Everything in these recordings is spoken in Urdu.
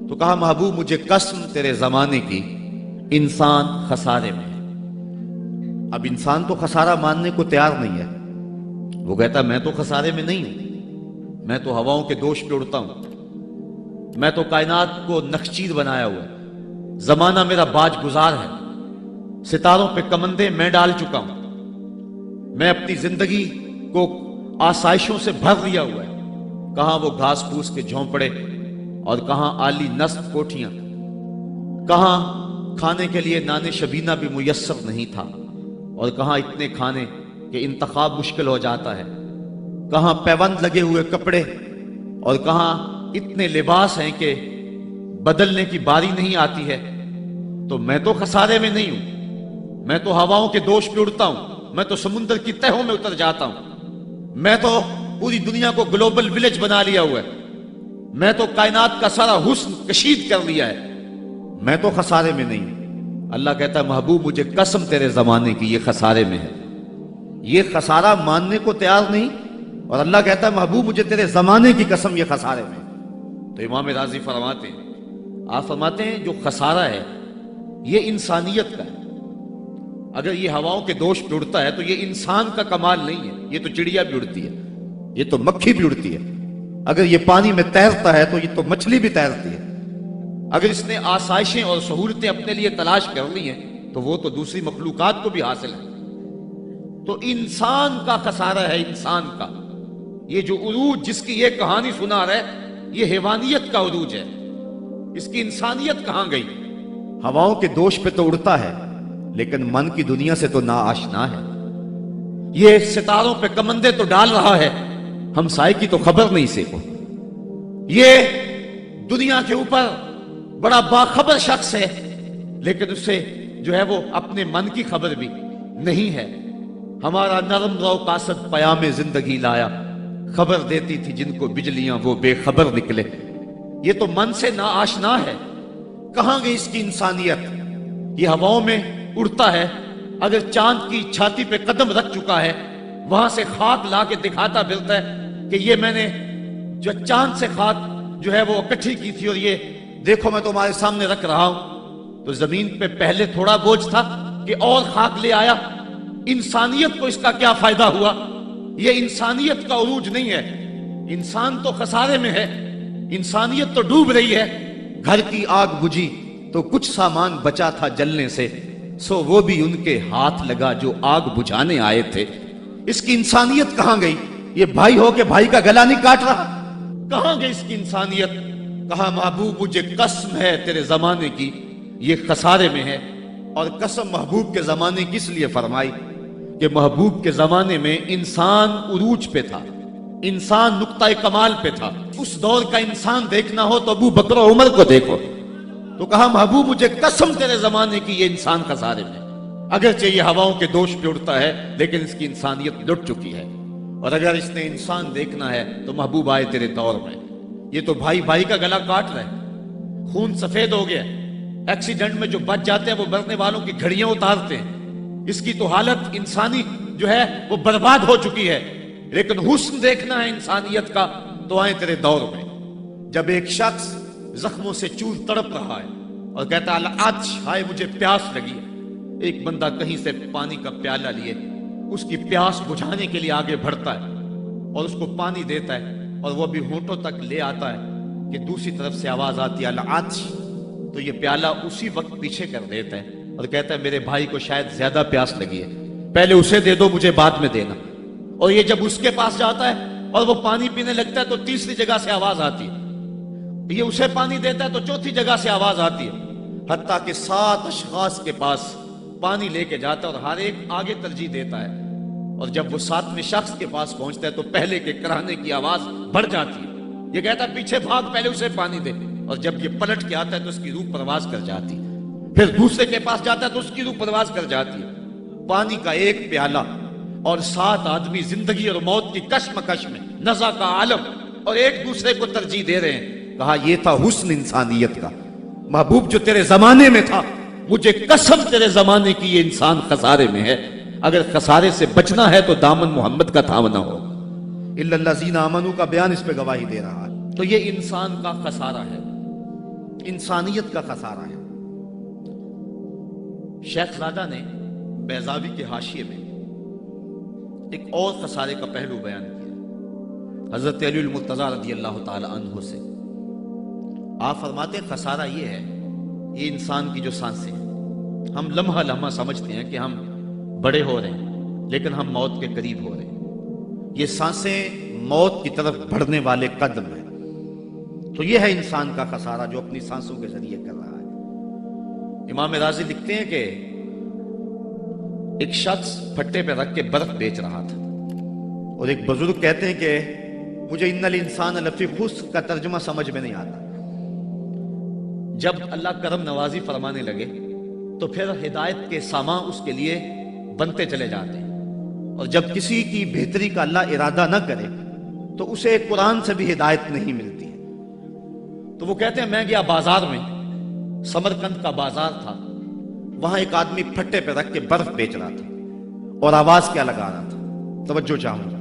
تو کہا محبوب مجھے قسم تیرے زمانے کی، انسان خسارے میں ہے۔ اب انسان تو خسارہ ماننے کو تیار نہیں ہے۔ وہ کہتا میں تو خسارے میں نہیں ہوں، میں تو ہواؤں کے دوش پہ اڑتا ہوں، میں تو کائنات کو نخچیر بنایا ہوا ہے، زمانہ میرا باج گزار ہے، ستاروں پہ کمندے میں ڈال چکا ہوں، میں اپنی زندگی کو آسائشوں سے بھر لیا ہوا ہے۔ کہاں وہ گھاس پھوس کے جھونپڑے اور کہاں عالی نصب کوٹھیاں، کہاں کھانے کے لیے نان شبینہ بھی میسر نہیں تھا، اور کہاں اتنے کھانے کہ انتخاب مشکل ہو جاتا ہے، کہاں پیوند لگے ہوئے کپڑے اور کہاں اتنے لباس ہیں کہ بدلنے کی باری نہیں آتی ہے۔ تو میں تو خسارے میں نہیں ہوں، میں تو ہواؤں کے دوش پہ اڑتا ہوں، میں تو سمندر کی تہوں میں اتر جاتا ہوں، میں تو پوری دنیا کو گلوبل ولیج بنا لیا ہوا ہے، میں تو کائنات کا سارا حسن کشید کر لیا ہے، میں تو خسارے میں نہیں ہوں۔ اللہ کہتا ہے محبوب مجھے قسم تیرے زمانے کی، یہ خسارے میں ہے، یہ خسارہ ماننے کو تیار نہیں، اور اللہ کہتا ہے محبوب مجھے تیرے زمانے کی قسم یہ خسارے میں ہے۔ تو امام راضی فرماتے ہیں، آپ فرماتے ہیں جو خسارہ ہے یہ انسانیت کا ہے۔ اگر یہ ہواؤں کے دوش پہ اڑتا ہے تو یہ انسان کا کمال نہیں ہے، یہ تو چڑیا بھی اڑتی ہے، یہ تو مکھی بھی اڑتی ہے، اگر یہ پانی میں تیرتا ہے تو یہ تو مچھلی بھی تیرتی ہے، اگر اس نے آسائشیں اور سہولتیں اپنے لیے تلاش کر لی ہیں تو وہ تو دوسری مخلوقات کو بھی حاصل ہے۔ تو انسان کا خسارہ ہے، انسان کا یہ جو عروج جس کی یہ کہانی سنا رہے یہ حیوانیت کا عروج ہے، اس کی انسانیت کہاں گئی؟ ہواؤں کے دوش پہ تو اڑتا ہے لیکن من کی دنیا سے تو ناآشنا ہے، یہ ستاروں پہ کمندے تو ڈال رہا ہے، ہمسائے کی تو خبر نہیں سے کو، یہ دنیا کے اوپر بڑا باخبر شخص ہے لیکن اسے جو ہے وہ اپنے من کی خبر بھی نہیں ہے۔ ہمارا نرم رو قاصد پیام زندگی لایا، خبر دیتی تھی جن کو بجلیاں وہ بے خبر نکلے، یہ تو من سے ناآشنا ہے، کہاں گئی اس کی انسانیت؟ یہ ہواؤں میں اڑتا ہے، اگر چاند کی چھاتی پہ قدم رکھ چکا ہے وہاں سے خاک لا کے دکھاتا پھرتا ہے کہ یہ میں نے جو چاند سے خاک جو ہے وہ اکٹھی کی تھی اور یہ دیکھو میں تمہارے سامنے رکھ رہا ہوں۔ تو زمین پہ پہلے تھوڑا بوجھ تھا کہ اور خاک لے آیا، انسانیت کو اس کا کیا فائدہ ہوا؟ یہ انسانیت کا عروج نہیں ہے، انسان تو خسارے میں ہے، انسانیت تو ڈوب رہی ہے۔ گھر کی آگ بجھی تو کچھ سامان بچا تھا جلنے سے، سو وہ بھی ان کے ہاتھ لگا جو آگ بجھانے آئے تھے۔ اس کی انسانیت کہاں گئی؟ یہ بھائی ہو کے بھائی کا گلا نہیں کاٹ رہا، کہاں گئی اس کی انسانیت؟ کہا محبوب مجھے قسم ہے تیرے زمانے کی یہ خسارے میں ہے، اور قسم محبوب کے زمانے کی اس لیے فرمائی کہ محبوب کے زمانے میں انسان عروج پہ تھا، انسان نقطہ کمال پہ تھا۔ اس دور کا انسان دیکھنا ہو تو ابو بکر و عمر کو دیکھو۔ تو کہا محبوب مجھے قسم تیرے زمانے کی یہ انسان خسارے میں، اگرچہ یہ ہواؤں کے دوش پہ اڑتا ہے لیکن اس کی انسانیت لٹ چکی ہے، اور اگر اس نے انسان دیکھنا ہے تو محبوب آئے تیرے دور میں۔ یہ تو بھائی بھائی کا گلا کاٹ رہا ہے، خون سفید ہو گیا، ایکسیڈنٹ میں جو بچ جاتے ہیں وہ مرنے والوں کی گھڑیاں اتارتے ہیں، اس کی تو حالت انسانی جو ہے وہ برباد ہو چکی ہے، لیکن حسن دیکھنا ہے انسانیت کا تو آئے تیرے دور میں۔ جب ایک شخص زخموں سے چور تڑپ رہا ہے اور کہتا ہے العطش، ہائے مجھے پیاس لگی ہے، ایک بندہ کہیں سے پانی کا پیالہ لیے اس کی پیاس بجھانے کے لیے آگے بڑھتا ہے اور اس کو پانی دیتا ہے، اور وہ بھی ہونٹوں تک لے آتا ہے کہ دوسری طرف سے آواز آتی ہے العطش، تو یہ پیالہ اسی وقت پیچھے کر دیتا ہے اور کہتا ہے میرے بھائی کو شاید زیادہ پیاس لگی ہے، پہلے اسے دے دو مجھے بعد میں دینا۔ اور یہ جب اس کے پاس جاتا ہے اور وہ پانی پینے لگتا ہے تو تیسری جگہ سے آواز آتی ہے، یہ اسے پانی دیتا ہے تو چوتھی جگہ سے آواز آتی ہے، حتیٰ کہ 7 اشخاص کے پاس پانی لے کے جاتا ہے اور ہر ایک آگے ترجیح دیتا ہے، اور جب وہ 7ویں شخص کے پاس پہنچتا ہے تو پہلے کے کرانے کی آواز بڑھ جاتی ہے، یہ کہتا ہے پیچھے بھاگ پہلے اسے پانی دے، اور جب یہ پلٹ کے آتا ہے تو اس کی روح پرواز کر جاتی ہے، پھر دوسرے کے پاس جاتا ہے تو اس کی روح پرواز کر جاتی ہے۔ پانی کا ایک پیالہ اور 7 آدمی زندگی اور موت کی کشمکش میں نزع کا عالم اور ایک دوسرے کو ترجیح دے رہے ہیں۔ کہا یہ تھا حسن انسانیت کا، محبوب جو تیرے زمانے میں تھا، مجھے قسم تیرے زمانے کی یہ انسان خسارے میں ہے، اگر خسارے سے بچنا ہے تو دامن محمد کا تھامنا ہو۔ الا الذین آمنوا کا بیان اس پہ گواہی دے رہا ہے۔ تو یہ انسان کا خسارہ ہے۔ انسانیت کا خسارہ ہے۔ شیخ زادہ نے بیضاوی کے حاشیے میں ایک اور خسارے کا پہلو بیان کیا حضرت علی المرتضیٰ رضی اللہ تعالی عنہ سے۔ آپ فرماتے ہیں خسارہ یہ ہے، یہ انسان کی جو سانسیں ہیں، ہم لمحہ لمحہ سمجھتے ہیں کہ ہم بڑے ہو رہے ہیں لیکن ہم موت کے قریب ہو رہے ہیں۔ یہ سانسیں موت کی طرف بڑھنے والے قدم ہیں۔ تو یہ ہے انسان کا خسارہ جو اپنی سانسوں کے ذریعے کر رہا ہے۔ امام راضی لکھتے ہیں کہ ایک شخص پھٹے پہ رکھ کے برف بیچ رہا تھا، اور ایک بزرگ کہتے ہیں کہ مجھے ان الانسان لفی خسر کا ترجمہ سمجھ میں نہیں آتا۔ جب اللہ کرم نوازی فرمانے لگے تو پھر ہدایت کے سامان اس کے لیے بنتے چلے جاتے ہیں، اور جب کسی کی بہتری کا اللہ ارادہ نہ کرے تو اسے قرآن سے بھی ہدایت نہیں ملتی ہے۔ تو وہ کہتے ہیں میں گیا بازار میں، سمرقند کا بازار تھا، وہاں ایک آدمی پھٹے پہ رکھ کے برف بیچ رہا تھا، اور آواز کیا لگا رہا تھا، توجہ چاہوں گا،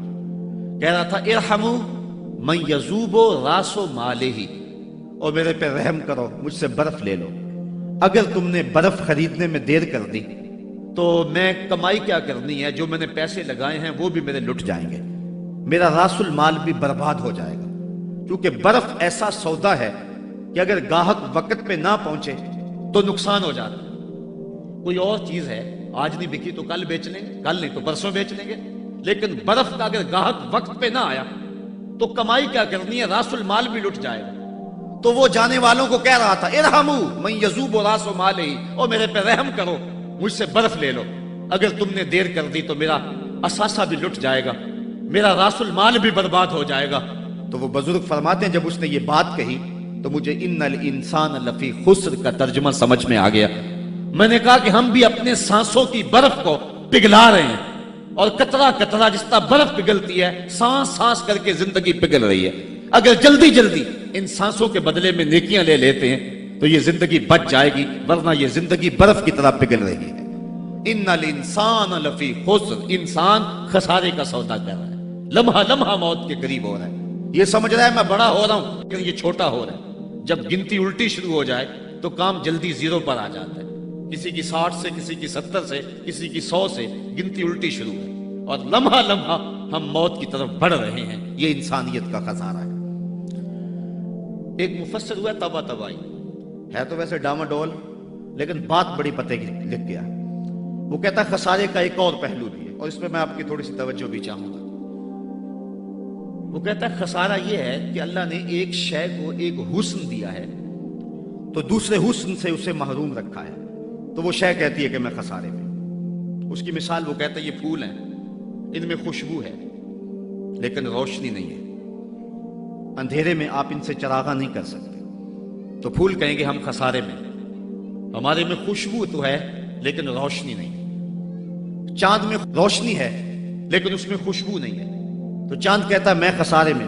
کہہ رہا تھا ارحموا من یذوب راس مالہ، اور میرے پہ رحم کرو، مجھ سے برف لے لو، اگر تم نے برف خریدنے میں دیر کر دی تو میں کمائی کیا کرنی ہے، جو میں نے پیسے لگائے ہیں وہ بھی میرے لٹ جائیں گے، میرا راس المال بھی برباد ہو جائے گا، کیونکہ برف ایسا سودا ہے کہ اگر گاہک وقت پہ نہ پہنچے تو نقصان ہو جاتا ہے۔ کوئی اور چیز ہے، آج نہیں بکی تو کل بیچ لیں گے، کل نہیں تو پرسوں بیچ لیں گے، لیکن برف کا اگر گاہک وقت پہ نہ آیا تو کمائی کیا کرنی ہے، راس المال بھی لٹ جائے گا۔ تو وہ جانے والوں کو کہہ رہا تھا ارحموا من یذوب راس مالہ، اور میرے پہ رحم کرو، مجھ سے برف لے لو، اگر تم نے دیر کر دی تو میرا اثاثہ بھی لٹ جائے گا، میرا راس المال بھی برباد ہو جائے گا۔ تو وہ بزرگ فرماتے ہیں جب اس نے یہ بات کہی تو مجھے ان الانسان لفی خسر کا ترجمہ سمجھ میں آ گیا۔ میں نے کہا کہ ہم بھی اپنے سانسوں کی برف کو پگھلا رہے ہیں، اور قطرہ قطرہ جس طرح برف پگھلتی ہے، سانس سانس کر کے زندگی پگھل رہی ہے۔ اگر جلدی جلدی ان سانسوں کے بدلے میں نیکیاں لے لیتے ہیں تو یہ زندگی بچ جائے گی، ورنہ یہ زندگی برف کی طرح پگھل رہی ہے۔ ان الانسان لفی خسر، انسان خسارے کا سودا کر رہا ہے، لمحہ لمحہ موت کے قریب ہو رہا ہے۔ یہ سمجھ رہا ہے میں بڑا ہو رہا ہوں لیکن یہ چھوٹا ہو رہا ہے۔ جب گنتی الٹی شروع ہو جائے تو کام جلدی زیرو پر آ جاتا ہے، کسی کی 60 سے، کسی کی 70 سے، کسی کی 100 سے گنتی الٹی شروع ہے، اور لمحہ لمحہ ہم موت کی طرف بڑھ رہے ہیں۔ یہ انسانیت کا خسارہ ہے۔ ایک مفسر ہوا طبع طبعی ہے، تو ویسے ڈاماڈول لیکن بات بڑی پتے کی لکھ گیا۔ وہ کہتا ہے خسارے کا ایک اور پہلو بھی ہے، اور اس میں میں آپ کی تھوڑی سی توجہ بھی چاہوں گا۔ وہ کہتا ہے خسارہ یہ ہے کہ اللہ نے ایک شے کو ایک حسن دیا ہے تو دوسرے حسن سے اسے محروم رکھا ہے، تو وہ شے کہتی ہے کہ میں خسارے میں ہوں۔ اس کی مثال وہ کہتا ہے یہ پھول ہیں، ان میں خوشبو ہے لیکن روشنی نہیں ہے، اندھیرے میں آپ ان سے چراغاں نہیں کر سکتے، تو پھول کہیں گے ہم خسارے میں، ہمارے میں خوشبو تو ہے لیکن روشنی نہیں۔ چاند میں روشنی ہے لیکن اس میں خوشبو نہیں ہے، تو چاند کہتا ہے میں خسارے میں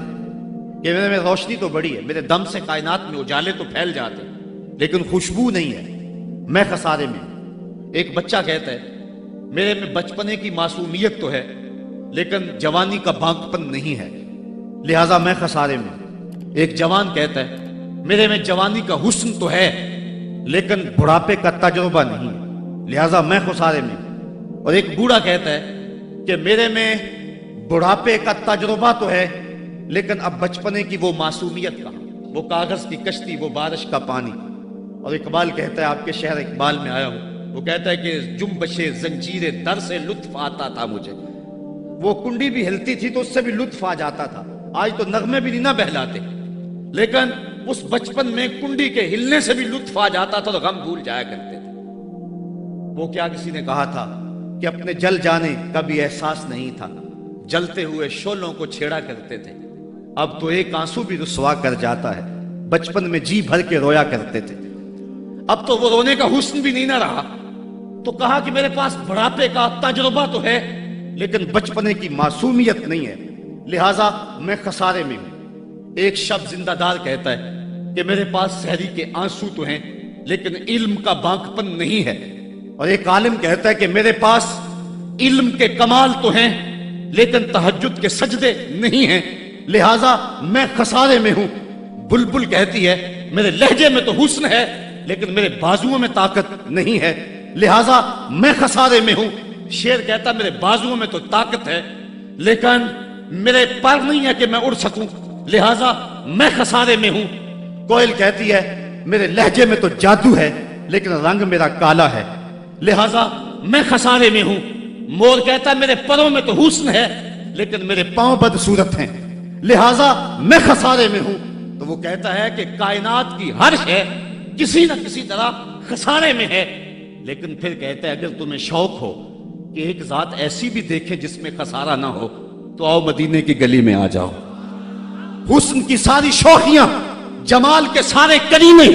کہ میرے میں روشنی تو بڑی ہے، میرے دم سے کائنات میں اجالے تو پھیل جاتے لیکن خوشبو نہیں ہے، میں خسارے میں ہوں۔ ایک بچہ کہتا ہے میرے میں بچپنے کی معصومیت تو ہے لیکن جوانی کا بانکپن نہیں ہے، لہٰذا میں خسارے میں ہوں۔ ایک جوان کہتا ہے میرے میں جوانی کا حسن تو ہے لیکن بڑھاپے کا تجربہ نہیں ہے، لہٰذا میں خسارے میں ہوں۔ اور ایک بوڑھا کہتا ہے کہ میرے میں بڑھاپے کا تجربہ تو ہے لیکن اب بچپنے کی وہ معصومیت کا، وہ کاغذ کی کشتی، وہ بارش کا پانی۔ اور اقبال کہتا ہے، آپ کے شہر اقبال میں آیا ہوں، وہ کہتا ہے کہ جنبش زنجیر در سے لطف آتا تھا مجھے، وہ کنڈی بھی ہلتی تھی تو اس سے بھی لطف آ جاتا تھا، آج تو نغمے بھی نہیں نہ بہلاتے، لیکن اس بچپن میں کنڈی کے ہلنے سے بھی لطف آ جاتا تھا تو غم بھول جایا کرتے تھے۔ وہ کیا کسی نے کہا تھا کہ اپنے جل جانے کا بھی احساس نہیں تھا، جلتے ہوئے شعلوں کو چھیڑا کرتے تھے، اب تو ایک آنسو بھی رسوا کر جاتا ہے، بچپن میں جی بھر کے رویا کرتے تھے، اب تو وہ رونے کا حسن بھی نہیں نہ رہا۔ تو کہا کہ میرے پاس بڑھاپے کا تجربہ تو ہے لیکن بچپنے کی معصومیت نہیں ہے، لہٰذا میں خسارے میں ہوں۔ ایک شب زندہ دار کہتا ہے کہ میرے پاس سحری کے آنسو تو ہیں لیکن علم کا بانکپن نہیں ہے، اور ایک عالم کہتا ہے کہ میرے پاس علم کے کمال تو ہیں لیکن تہجد کے سجدے نہیں ہیں، لہٰذا میں خسارے میں ہوں۔ بلبل کہتی ہے میرے لہجے میں تو حسن ہے لیکن میرے بازوؤں میں طاقت نہیں ہے، لہٰذا میں خسارے میں ہوں۔ شیر کہتا میرے بازوؤں میں تو طاقت ہے لیکن میرے پر نہیں ہے کہ میں اڑ سکوں، لہٰذا میں خسارے میں ہوں۔ کوئل کہتی ہے میرے لہجے میں تو جادو ہے لیکن رنگ میرا کالا ہے، لہٰذا میں خسارے میں ہوں۔ مور کہتا ہے میرے پروں میں تو حسن ہے لیکن میرے پاؤں بدصورت ہیں، لہٰذا میں خسارے میں ہوں۔ تو وہ کہتا ہے کہ کائنات کی ہر شے کسی نہ کسی طرح خسارے میں ہے، لیکن پھر کہتا ہے اگر تمہیں شوق ہو کہ ایک ذات ایسی بھی دیکھیں جس میں خسارہ نہ ہو تو آؤ مدینے کی گلی میں آ جاؤ۔ حسن کی ساری شوخیاں، جمال کے سارے کرینے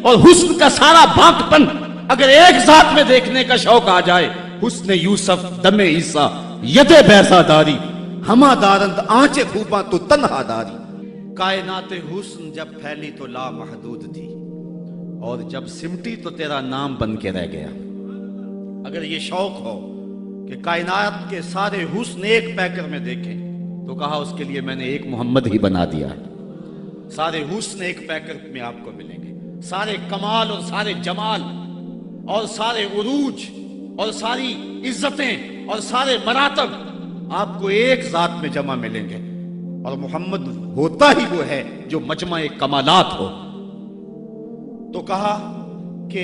اور حسن کا سارا بھاگ پن اگر ایک ذات میں دیکھنے کا شوق آ جائے، حسن یوسف دم عیسیٰ ید بیضا داری، ہما دارند آنچے خوباں تو تنہا داری۔ کائنات حسن جب پھیلی تو لا محدود تھی اور جب سمٹی تو تیرا نام بن کے رہ گیا۔ اگر یہ شوق ہو کہ کائنات کے سارے حسن ایک پیکر میں دیکھیں تو کہا اس کے لیے میں نے ایک محمد ہی بنا دیا ہے۔ سارے حسن ایک پیکر میں آپ کو ملیں گے، سارے کمال اور سارے جمال اور سارے عروج اور ساری عزتیں اور سارے مراتب آپ کو ایک ذات میں جمع ملیں گے، اور محمد ہوتا ہی وہ ہے جو مجمع کمالات ہو۔ تو کہا کہ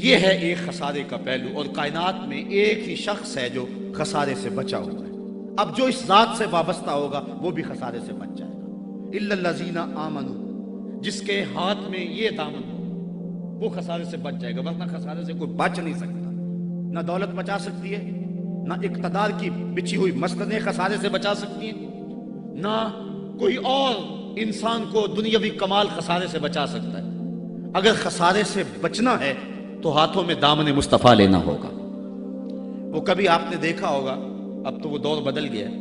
یہ ہے ایک خسارے کا پہلو، اور کائنات میں ایک ہی شخص ہے جو خسارے سے بچا ہوا ہے۔ اب جو اس ذات سے وابستہ ہوگا وہ بھی خسارے سے بچ جائے گا۔ الا الذین آمنوا، جس کے ہاتھ میں یہ دامن ہو وہ خسارے سے بچ جائے گا، ورنہ خسارے سے کوئی بچ نہیں سکتا۔ نہ دولت بچا سکتی ہے، نہ اقتدار کی بچھی ہوئی مسندیں خسارے سے بچا سکتی ہیں، نہ کوئی اور انسان کو دنیاوی کمال خسارے سے بچا سکتا ہے۔ اگر خسارے سے بچنا ہے تو ہاتھوں میں دامن مصطفیٰ لینا ہوگا۔ وہ کبھی آپ نے دیکھا ہوگا، اب تو وہ دور بدل گیا ہے،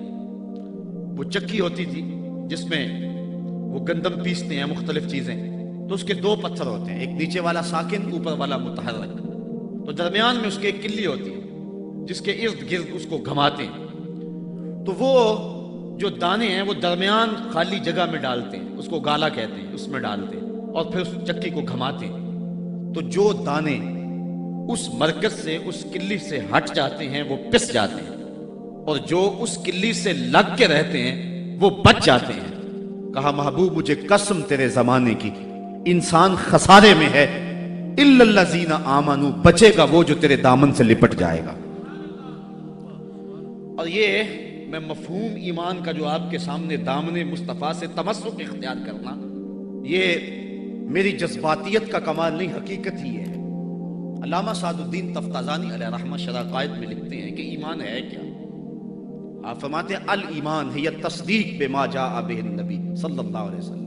وہ چکی ہوتی تھی جس میں وہ گندم پیستے ہیں، مختلف چیزیں، تو اس کے دو پتھر ہوتے ہیں، ایک نیچے والا ساکن، اوپر والا متحرک، تو درمیان میں اس کے ایک کلی ہوتی ہے جس کے ارد گرد اس کو گھماتے ہیں، تو وہ جو دانے ہیں وہ درمیان خالی جگہ میں ڈالتے ہیں، اس کو گالا کہتے ہیں، اس میں ڈالتے ہیں اور پھر اس چکی کو گھماتے ہیں، تو جو دانے اس مرکز سے، اس کلی سے ہٹ جاتے ہیں وہ پس جاتے ہیں، اور جو اس کلی سے لگ کے رہتے ہیں وہ بچ جاتے ہیں۔ کہا محبوب مجھے قسم تیرے زمانے کی، انسان خسارے میں ہے، الا الذین آمنوا، بچے گا وہ جو تیرے دامن سے لپٹ جائے گا۔ اور یہ میں مفہوم ایمان کا جو آپ کے سامنے دامن مصطفیٰ سے تمسک اختیار کرنا، یہ میری جذباتیت کا کمال نہیں، حقیقت ہی ہے۔ علامہ سعد الدین تفتازانی علیہ رحمہ شرح قائد میں لکھتے ہیں کہ ایمان ہے کیا؟ آپ فرماتے ہیں الایمان ہی التصدیق بما جاء بہ النبی صلی اللہ علیہ وسلم،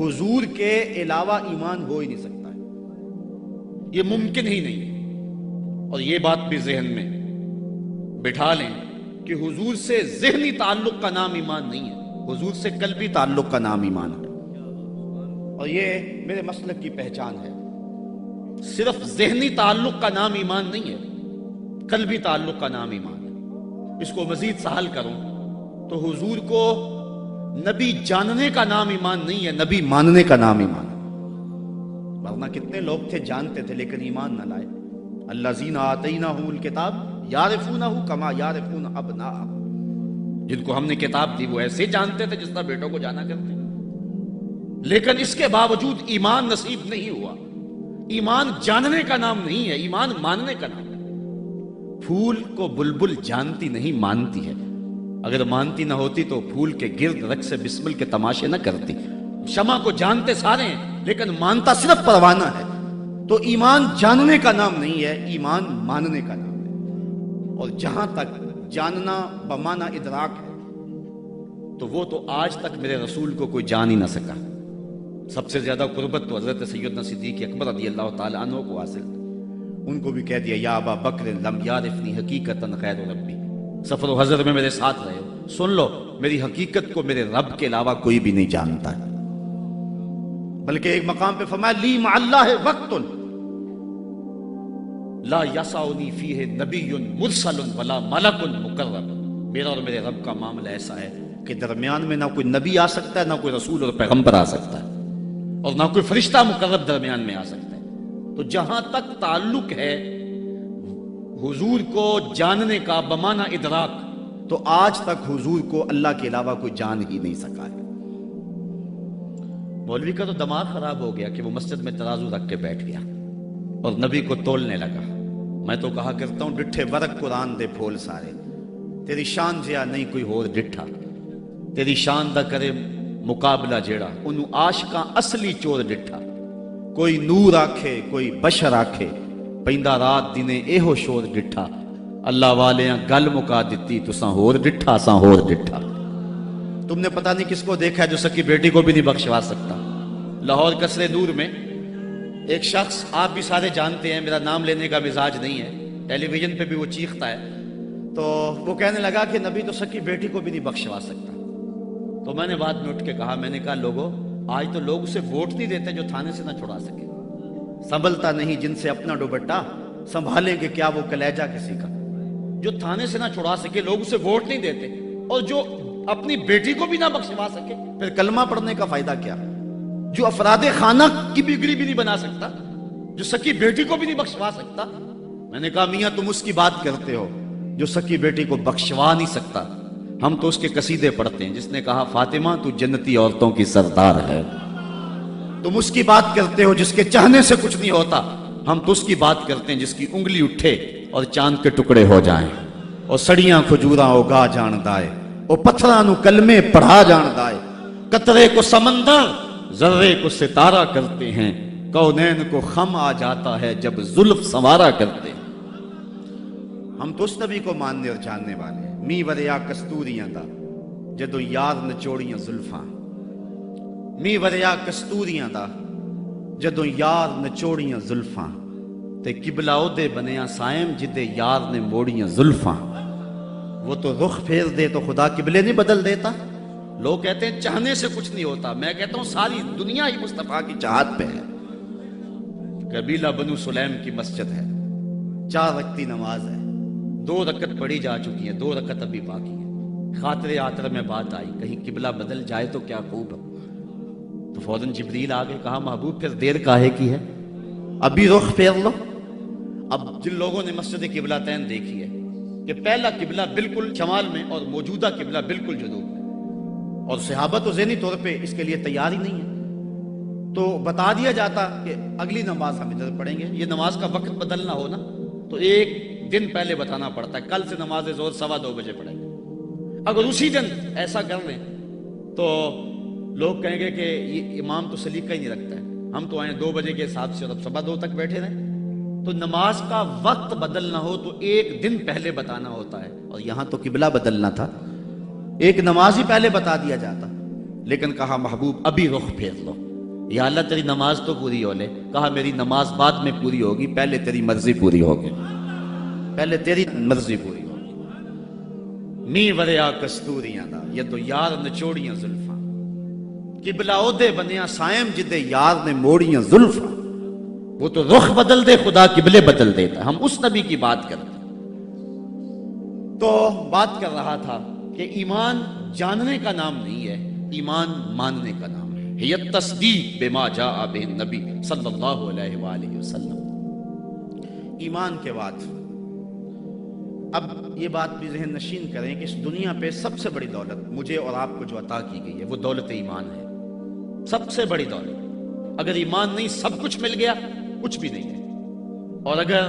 حضور کے علاوہ ایمان ہو ہی نہیں سکتا ہے، یہ ممکن ہی نہیں ہے۔ اور یہ بات بھی ذہن میں بٹھا لیں کہ حضور سے ذہنی تعلق کا نام ایمان نہیں ہے، حضور سے قلبی تعلق کا نام ایمان ہے، اور یہ میرے مسلک کی پہچان ہے۔ صرف ذہنی تعلق کا نام ایمان نہیں ہے، قلبی تعلق کا نام ایمان ہے۔ اس کو مزید سہل کروں تو حضور کو نبی جاننے کا نام ایمان نہیں ہے، نبی ماننے کا نام ایمان ہے۔ ورنہ کتنے لوگ تھے جانتے تھے لیکن ایمان نہ لائے۔ الذین آتیناہم الکتاب یعرفونہ کما یعرفون ابناءہم، جن کو ہم نے کتاب دی وہ ایسے جانتے تھے جس طرح بیٹوں کو جانا کرتے، لیکن اس کے باوجود ایمان نصیب نہیں ہوا۔ ایمان جاننے کا نام نہیں ہے، ایمان ماننے کا نام ہے۔ پھول کو بلبل جانتی نہیں، مانتی ہے۔ اگر مانتی نہ ہوتی تو پھول کے گرد رقص بسمل کے تماشے نہ کرتی۔ شمع کو جانتے سارے ہیں لیکن مانتا صرف پروانہ ہے۔ تو ایمان جاننے کا نام نہیں ہے، ایمان ماننے کا نام ہے۔ اور جہاں تک جاننا بمعنی ادراک ہے تو وہ تو آج تک میرے رسول کو کوئی جان ہی نہ سکا۔ سب سے زیادہ قربت تو حضرت سیدنا صدیق اکبر رضی اللہ تعالیٰ عنہ کو حاصل تھی، ان کو بھی کہہ دیا یا ابا بکر لم یعرفنی حقیقتاً غیر ربی، سفر و حضر میں میرے ساتھ رہے ہو، سن لو میری حقیقت کو میرے رب کے علاوہ کوئی بھی نہیں جانتا ہے۔ بلکہ ایک مقام پہ فرمایا لی مع اللہ وقت لا یسعنی فیہ نبی مرسل ولا ملک مقرب، میرا اور میرے رب کا معاملہ ایسا ہے کہ درمیان میں نہ کوئی نبی آ سکتا ہے، نہ کوئی رسول اور پیغمبر آ سکتا ہے۔ اور نہ کوئی فرشتہ مقرب درمیان میں آ سکتا ہے۔ تو جہاں تک تعلق ہے حضور کو جاننے کا بمعنی ادراک، تو آج تک حضور کو اللہ کے علاوہ کوئی جان ہی نہیں سکا ہے۔ مولوی کا تو دماغ خراب ہو گیا کہ وہ مسجد میں ترازو رکھ کے بیٹھ گیا اور نبی کو تولنے لگا۔ میں تو کہا کرتا ہوں ڈٹھے ورق قرآن دے پھول سارے، تیری شان جیا نہیں کوئی ہور ڈٹھا، تیری شان دا کرے مقابلہ جیڑا انہوں عاشقاں اصلی چور ڈٹھا۔ کوئی نور آکھے کوئی بشر آکھے، پیندہ رات دینے ایہو شور ڈٹھا، اللہ والیاں گل مکا دیتی تساں ہور ڈٹھا ساں ہور ڈٹھا۔ تم نے پتہ نہیں کس کو دیکھا ہے جو سکی بیٹی کو بھی نہیں بخشوا سکتا۔ لاہور قصر نور میں ایک شخص، آپ بھی سارے جانتے ہیں، میرا نام لینے کا مزاج نہیں ہے، ٹیلی ویژن پہ بھی وہ چیختا ہے، تو وہ کہنے لگا کہ نبی تو سکی بیٹی کو بھی نہیں بخشوا سکتا۔ تو میں نے بعد میں اٹھ کے کہا، میں نے کہا لوگوں آج تو لوگ اسے ووٹ نہیں دیتے جو تھانے سے نہ چھڑا سکے، سنبھلتا نہیں جن سے اپنا دوپٹہ، سنبھالیں گے کیا وہ کلیجہ کسی کا۔ جو تھانے سے نہ چھڑا سکے لوگ اسے ووٹ نہیں دیتے، اور جو اپنی بیٹی کو بھی نہ بخشوا سکے پھر کلمہ پڑھنے کا فائدہ کیا؟ جو افراد خانہ کی بگڑی بھی نہیں بنا سکتا، جو سکی بیٹی کو بھی نہیں بخشوا سکتا۔ میں نے کہا میاں تم اس کی بات کرتے ہو جو سکی بیٹی کو بخشوا نہیں سکتا، ہم تو اس کے قصیدے پڑھتے ہیں جس نے کہا فاطمہ تو جنتی عورتوں کی سردار ہے۔ تم اس کی بات کرتے ہو جس کے چاہنے سے کچھ نہیں ہوتا، ہم تو اس کی بات کرتے ہیں جس کی انگلی اٹھے اور چاند کے ٹکڑے ہو جائیں، اور سڑیاں کھجوراں اگا جان دائے، اور پتھراں نو کلمے پڑھا جان دائے، قطرے کو سمندر ذرے کو ستارہ کرتے ہیں، کونین کو خم آ جاتا ہے جب زلف سنوارا کرتے ہیں۔ ہم تو اس نبی کو ماننے اور جاننے والے ہیں۔ می وریا کستوریاں دا جدو یار نچوڑیاں زلفاں، می وریا کستوریاں دا جدو یار نچوڑیاں زلفاں، تے قبلہ دے بنیا سائم جدے یار نے موڑیاں زلفاں۔ وہ تو رخ پھیر دے تو خدا قبلے نہیں بدل دیتا۔ لوگ کہتے ہیں چاہنے سے کچھ نہیں ہوتا، میں کہتا ہوں ساری دنیا ہی مصطفیٰ کی چاہت پہ ہے۔ قبیلہ بنو سلیم کی مسجد ہے، 4 رکعتی نماز ہے، 2 رکعت پڑھی جا چکی ہیں، 2 رکعت ابھی باقی ہے۔ خاطر آتر میں بات آئی کہیں قبلہ بدل جائے تو کیا خوب ہے، تو فوراً جبریل آگے کہا محبوب پھر دیر کاہے کی ہے، ابھی رخ پھیر لو۔ اب جن لوگوں نے مسجد قبلتین دیکھی ہے کہ پہلا قبلہ بالکل شمال میں اور موجودہ قبلہ بالکل جنوب میں، اور صحابہ تو ذہنی طور پہ اس کے لیے تیار ہی نہیں ہے، تو بتا دیا جاتا کہ اگلی نماز ہم ادھر پڑھیں گے۔ یہ نماز کا وقت بدلنا ہو نا تو 1 دن پہلے بتانا پڑتا ہے، کل سے نماز ظہر 2:15 بجے پڑھیں گے۔ اگر اسی دن ایسا کر لیں تو لوگ کہیں گے کہ یہ امام تو سلیقہ ہی نہیں رکھتا ہے، ہم تو آئیں 2 بجے کے حساب سے اور اب 2:15 تک بیٹھے رہیں۔ تو نماز کا وقت بدلنا ہو تو 1 دن پہلے بتانا ہوتا ہے، اور یہاں تو قبلہ بدلنا تھا، ایک نماز ہی پہلے بتا دیا جاتا، لیکن کہا محبوب ابھی رخ پھیر لو۔ یا اللہ تیری نماز تو پوری ہو لے، کہا میری نماز بعد میں پوری ہوگی، پہلے تیری مرضی پوری ہوگی، پہلے تیری مرضی پوری ہوگی۔ می وریا کستوریاں دا یہ تو یار نچوڑیاں زلفاں، قبلہ عہدے بنیا سائم جدے یار نے موڑیاں زلفاں۔ وہ تو رخ بدل دے خدا قبلے بدل دیتا، ہم اس نبی کی بات کرتے ہیں۔ تو بات کر رہا تھا کہ ایمان جاننے کا نام نہیں ہے، ایمان ماننے کا نام ہے۔ ہی التصدیق بما جاء بہ النبی صلی اللہ علیہ وآلہ وسلم۔ ایمان کے بعد اب یہ بات بھی ذہن نشین کریں کہ اس دنیا پہ سب سے بڑی دولت مجھے اور آپ کو جو عطا کی گئی ہے وہ دولت ایمان ہے، سب سے بڑی دولت۔ اگر ایمان نہیں سب کچھ مل گیا، کچھ بھی نہیں ہے، اور اگر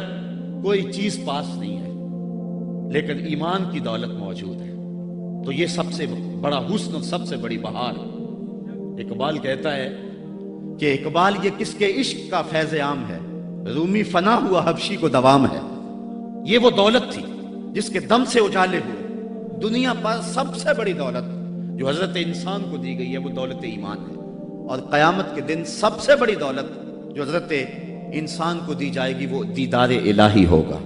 کوئی چیز پاس نہیں ہے لیکن ایمان کی دولت موجود ہے تو یہ سب سے بڑا حسن اور سب سے بڑی بہار۔ اقبال کہتا ہے کہ اقبال یہ کس کے عشق کا فیض عام ہے، رومی فنا ہوا حبشی کو دوام ہے۔ یہ وہ دولت تھی جس کے دم سے اجالے ہوئے دنیا پر سب سے بڑی دولت جو حضرت انسان کو دی گئی ہے وہ دولت ایمان ہے، اور قیامت کے دن سب سے بڑی دولت جو حضرت انسان کو دی جائے گی وہ دیدار الہی ہوگا۔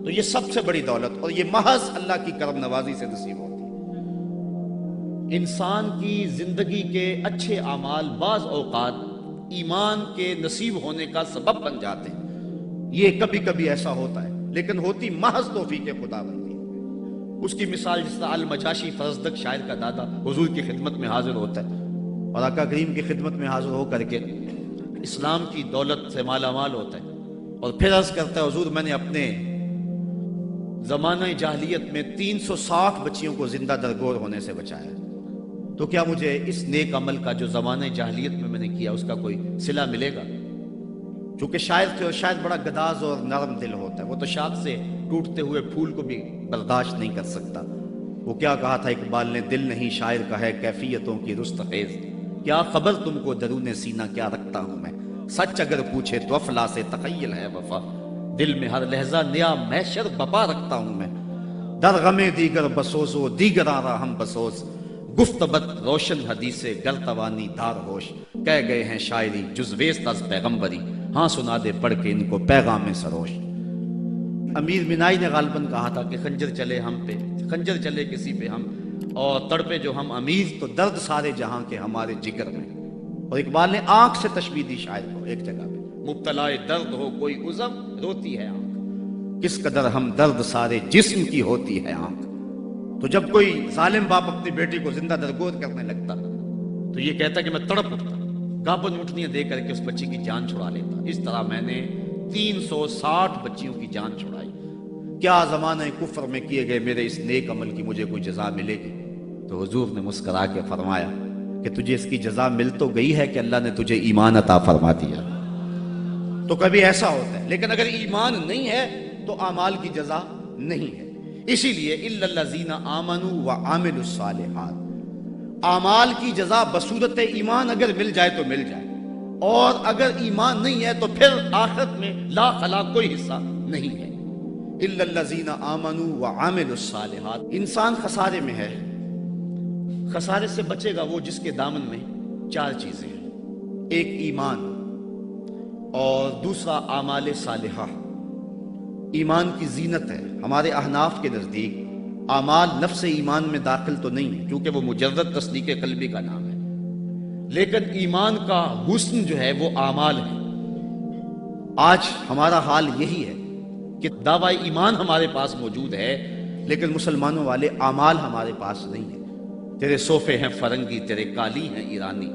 تو یہ سب سے بڑی دولت، اور یہ محض اللہ کی کرم نوازی سے نصیب ہوتی ہے۔ انسان کی زندگی کے اچھے اعمال بعض اوقات ایمان کے نصیب ہونے کا سبب بن جاتے ہیں، یہ کبھی کبھی ایسا ہوتا ہے، لیکن ہوتی محض توفیق خدا بندی ہے۔ اس کی مثال جس طرح المجاشی فرزدق شاعر کا دادا حضور کی خدمت میں حاضر ہوتا ہے اور آقا کریم کی خدمت میں حاضر ہو کر کے اسلام کی دولت سے مالا مال ہوتا ہے اور پھر عرض کرتا ہے حضور میں نے اپنے زمانہ جاہلیت میں 360 بچیوں کو زندہ درگور ہونے سے بچایا، تو کیا مجھے اس نیک عمل کا جو زمانہ جاہلیت میں نے کیا اس کا کوئی صلہ ملے گا؟ چونکہ شاعر تھے اور شاید بڑا گداز اور نرم دل ہوتا ہے، وہ تو شاخ سے ٹوٹتے ہوئے پھول کو بھی برداشت نہیں کر سکتا۔ وہ کیا کہا تھا اقبال نے، دل نہیں شاعر کا ہے کیفیتوں کی رست خیز، کیا خبر تم کو درون سینہ کیا رکھتا ہوں میں، سچ اگر پوچھے تو افلا سے تخیل ہے وفا، دل میں ہر لہجہ نیا محشر بپا رکھتا ہوں میں، در غم دیگر بسوزو دیگر آرا ہم بسوز، گفتبت روشن حدیث گر توانی دار ہوش، کہہ گئے ہیں شاعری جزویست از پیغمبری، ہاں سنا دے پڑھ کے ان کو پیغام سروش۔ امیر منائی نے غالباً کہا تھا کہ خنجر چلے ہم پہ، خنجر چلے کسی پہ ہم، اور تڑپے جو ہم امیر تو درد سارے جہاں کے ہمارے جگر میں۔ اور اقبال نے آنکھ سے تشبیہ دی شاعر کو ایک جگہ پہ، مبتلا درد ہو کوئی عزم روتی ہے آنکھ، کس قدر ہم درد سارے جسم کی ہوتی ہے آنکھ۔ تو جب کوئی ظالم باپ اپنی بیٹی کو زندہ درگور کرنے لگتا تو یہ کہتا کہ میں تڑپ اٹھتا، گابن اٹھنیاں دے کر کے اس بچی کی جان چھڑا لیتا۔ اس طرح میں نے 360 بچیوں کی جان چھڑائی، کیا زمانہ کفر میں کیے گئے میرے اس نیک عمل کی مجھے کوئی جزا ملے گی؟ تو حضور نے مسکرا کے فرمایا کہ تجھے اس کی جزا مل تو گئی ہے کہ اللہ نے تجھے ایمان عطا فرما دیا۔ تو کبھی ایسا ہوتا ہے، لیکن اگر ایمان نہیں ہے تو اعمال کی جزا نہیں ہے۔ اسی لیے الا الذین آمنوا وعملوا الصالحات، اعمال کی جزا بصورت ایمان اگر مل جائے تو مل جائے، اور اگر ایمان نہیں ہے تو پھر آخرت میں لا خلا کوئی حصہ نہیں ہے۔ الا الذین آمنوا وعملوا الصالحات، انسان خسارے میں ہے۔ خسارے سے بچے گا وہ جس کے دامن میں 4 چیزیں ہیں، ایک ایمان، اور دوسرا اعمال صالحہ۔ ایمان کی زینت ہے، ہمارے احناف کے نزدیک اعمال نفس ایمان میں داخل تو نہیں ہے کیونکہ وہ مجرد تصدیق قلبی کا نام ہے، لیکن ایمان کا حسن جو ہے وہ اعمال ہے۔ آج ہمارا حال یہی ہے کہ دعوی ایمان ہمارے پاس موجود ہے لیکن مسلمانوں والے اعمال ہمارے پاس نہیں ہیں۔ تیرے صوفے ہیں فرنگی، تیرے کالی ہیں ایرانی،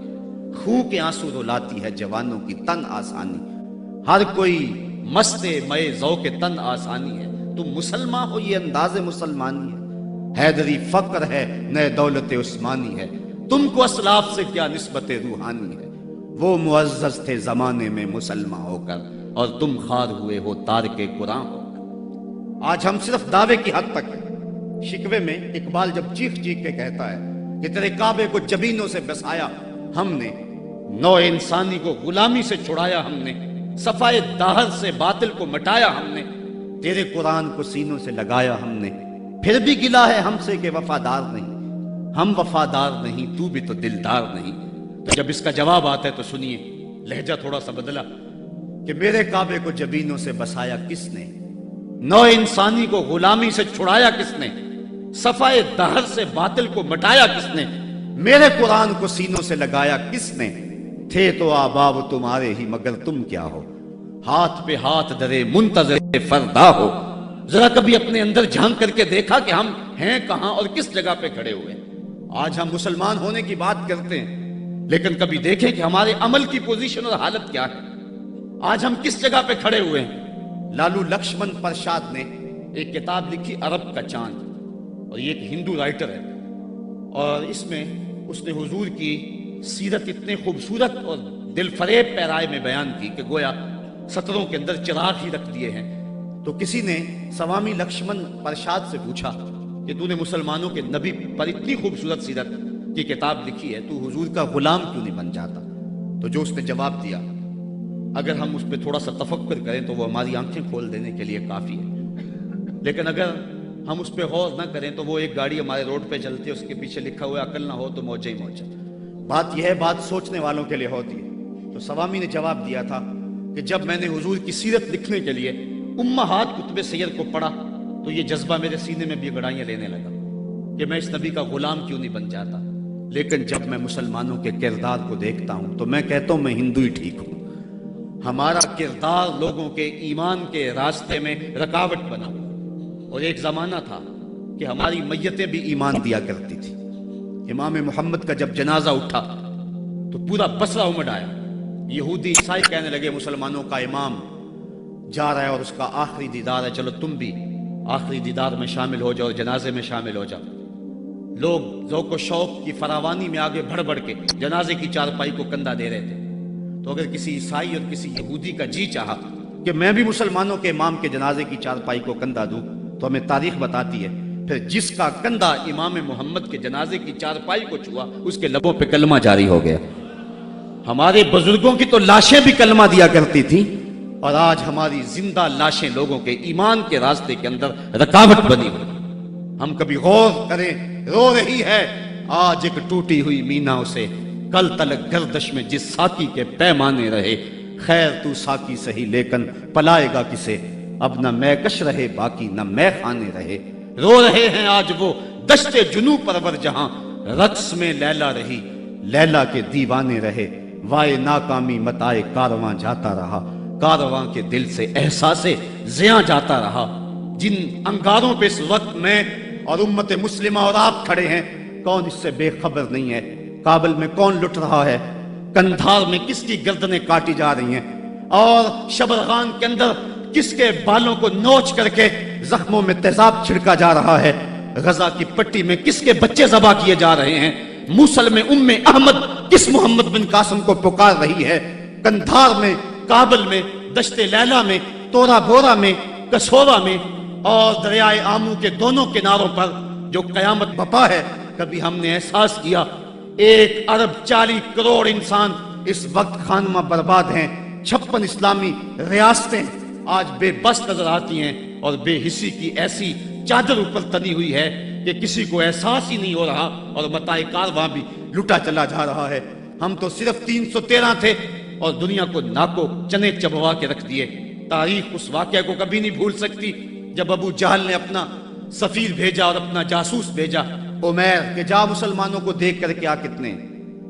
خون کے آنسو رلاتی ہے جوانوں کی تن آسانی، ہر کوئی مست مئے ذوق تن آسانی ہے، تم مسلمان ہو یہ انداز مسلمانی ہے، حیدری فقر ہے نئے دولت عثمانی ہے، تم کو اسلاف سے کیا نسبت روحانی ہے، وہ معزز تھے زمانے میں مسلمان ہو کر اور تم خار ہوئے ہو تارک قرآن ہو کر۔ آج ہم صرف دعوے کی حد تک ہیں۔ شکوے میں اقبال جب چیخ چیخ کے کہتا ہے کہ تیرے کعبے کو جبینوں سے بسایا ہم نے، نو انسانی کو غلامی سے چھڑایا ہم نے، صفائے داہر سے باطل کو مٹایا ہم نے، تیرے قرآن کو سینوں سے لگایا ہم نے، پھر بھی گلا ہے ہم سے کہ وفادار نہیں، ہم وفادار نہیں تو بھی تو دلدار نہیں۔ تو جب اس کا جواب آتا ہے تو سنیے، لہجہ تھوڑا سا بدلا، کہ میرے کعبے کو جبینوں سے بسایا کس نے، نو انسانی کو غلامی سے چھڑایا کس نے، صفائے دہر سے باطل کو مٹایا کس نے، میرے قرآن کو سینوں سے لگایا کس نے، تھے تو آباب تمہارے ہی مگر تم کیا ہو، ہاتھ پہ ہاتھ درے منتظر فردا ہو۔ ذرا کبھی اپنے اندر جھانک کر کے دیکھا کہ ہم ہیں کہاں اور کس جگہ پہ کھڑے ہوئے ہیں۔ آج ہم مسلمان ہونے کی بات کرتے ہیں لیکن کبھی دیکھیں کہ ہمارے عمل کی پوزیشن اور حالت کیا ہے، آج ہم کس جگہ پہ کھڑے ہوئے ہیں۔ لالو لکشمن پرشاد نے ایک کتاب لکھی عرب کا چاند، اور یہ ایک ہندو رائٹر ہے، اور اس میں اس نے حضور کی سیرت اتنے خوبصورت اور دل فریب پیرائے میں بیان کی کہ گویا سطروں کے اندر چراغ ہی رکھ دیے ہیں۔ تو کسی نے سوامی لکشمن پرشاد سے پوچھا کہ تو نے مسلمانوں کے نبی پر اتنی خوبصورت سیرت کی کتاب لکھی ہے، تو حضور کا غلام کیوں نہیں بن جاتا؟ تو جو اس نے جواب دیا، اگر ہم اس پہ تھوڑا سا تفکر کریں تو وہ ہماری آنکھیں کھول دینے کے لیے کافی ہے، لیکن اگر ہم اس پہ غور نہ کریں تو وہ ایک گاڑی ہمارے روڈ پہ چلتی ہے، اس کے پیچھے لکھا ہوا ہے عقل نہ ہو تو موجہ ہی موجہ۔ بات یہ ہے، بات سوچنے والوں کے لیے ہوتی ہے۔ تو سوامی نے جواب دیا تھا کہ جب میں نے حضور کی سیرت لکھنے کے لیے امہات کتب سیر کو پڑھا تو یہ جذبہ میرے سینے میں بھی گڑائیاں لینے لگا کہ میں اس نبی کا غلام کیوں نہیں بن جاتا، لیکن جب میں مسلمانوں کے کردار کو دیکھتا ہوں تو میں کہتا ہوں میں ہندو ہی ٹھیک ہوں۔ ہمارا کردار لوگوں کے ایمان کے راستے میں رکاوٹ بنا، اور ایک زمانہ تھا کہ ہماری میتیں بھی ایمان دیا کرتی تھی۔ امام محمد کا جب جنازہ اٹھا تو پورا بصرہ امڑ آیا. یہودی عیسائی کہنے لگے مسلمانوں کا امام جا رہا ہے اور اس کا آخری دیدار ہے، چلو تم بھی آخری دیدار میں شامل ہو جاؤ، جنازے میں شامل ہو جاؤ. لوگ ذوق و شوق کی فراوانی میں آگے بڑھ بڑھ کے جنازے کی چارپائی کو کندھا دے رہے تھے. تو اگر کسی عیسائی اور کسی یہودی کا جی چاہا کہ میں بھی مسلمانوں کے امام کے جنازے کی چارپائی کو کندھا دوں، تو ہمیں تاریخ بتاتی ہے پھر جس کا کندھا امام محمد کے جنازے کی چارپائی کو چھوا اس کے لبوں پہ کلمہ جاری ہو گیا. ہمارے بزرگوں کی تو لاشیں بھی کلمہ دیا کرتی تھی، اور آج ہماری زندہ لاشیں لوگوں کے ایمان کے راستے کے اندر رکاوٹ بنی ہوئی. ہم کبھی غور کریں، رو رہی ہے آج ایک ٹوٹی ہوئی مینا اسے، کل تلک گردش میں جس ساکی کے پیمانے رہے. خیر تو ساکی سہی لیکن پلائے گا کسے، اب نہ میں کش رہے باقی نہ میں خانے رہے. رو رہے ہیں آج وہ دشت جنو پرور جہاں رقص میں لیلا رہی، لیلا کے دیوانے رہے. وائے ناکامی متائے کارواں جاتا رہا، کارواں کے دل سے احساس زیاں جاتا رہا. جن انگاروں پہ اس وقت میں اور امت مسلمہ اور آپ کھڑے ہیں، کون اس سے بے خبر نہیں ہے؟ کابل میں کون لٹ رہا ہے؟ کندھار میں کس کی گردنیں کاٹی جا رہی ہیں؟ اور شبرغان کے اندر کس کے بالوں کو نوچ کر کے زخموں میں تیزاب چھڑکا جا رہا ہے؟ غزہ کی پٹی میں کس کے بچے ذبح کیے جا رہے ہیں؟ موصل میں احمد کس محمد بن قاسم کو پکار رہی ہے؟ کندھار میں، کابل میں، دشت لیلا میں، تورا بورا میں، کسورا میں اور دریائے آمو کے دونوں کناروں پر جو قیامت بپا ہے، کبھی ہم نے احساس کیا 1.40 کروڑ انسان اس وقت خانمہ برباد ہیں. 56 اسلامی ریاستیں آج بے بس نظر آتی ہیں اور بے حسی کی ایسی چادر اوپر تنی ہوئی ہے کہ کسی کو احساس ہی نہیں ہو رہا، اور متاع کارواں بھی لٹا چلا جا رہا ہے. ہم تو صرف 313 تھے اور دنیا کو ناکو چنے چبوا کے رکھ دیے. تاریخ اس واقعہ کو کبھی نہیں بھول سکتی جب ابو جہل نے اپنا سفیر بھیجا اور اپنا جاسوس بھیجا عمیر کہ جا مسلمانوں کو دیکھ کر کیا کتنے.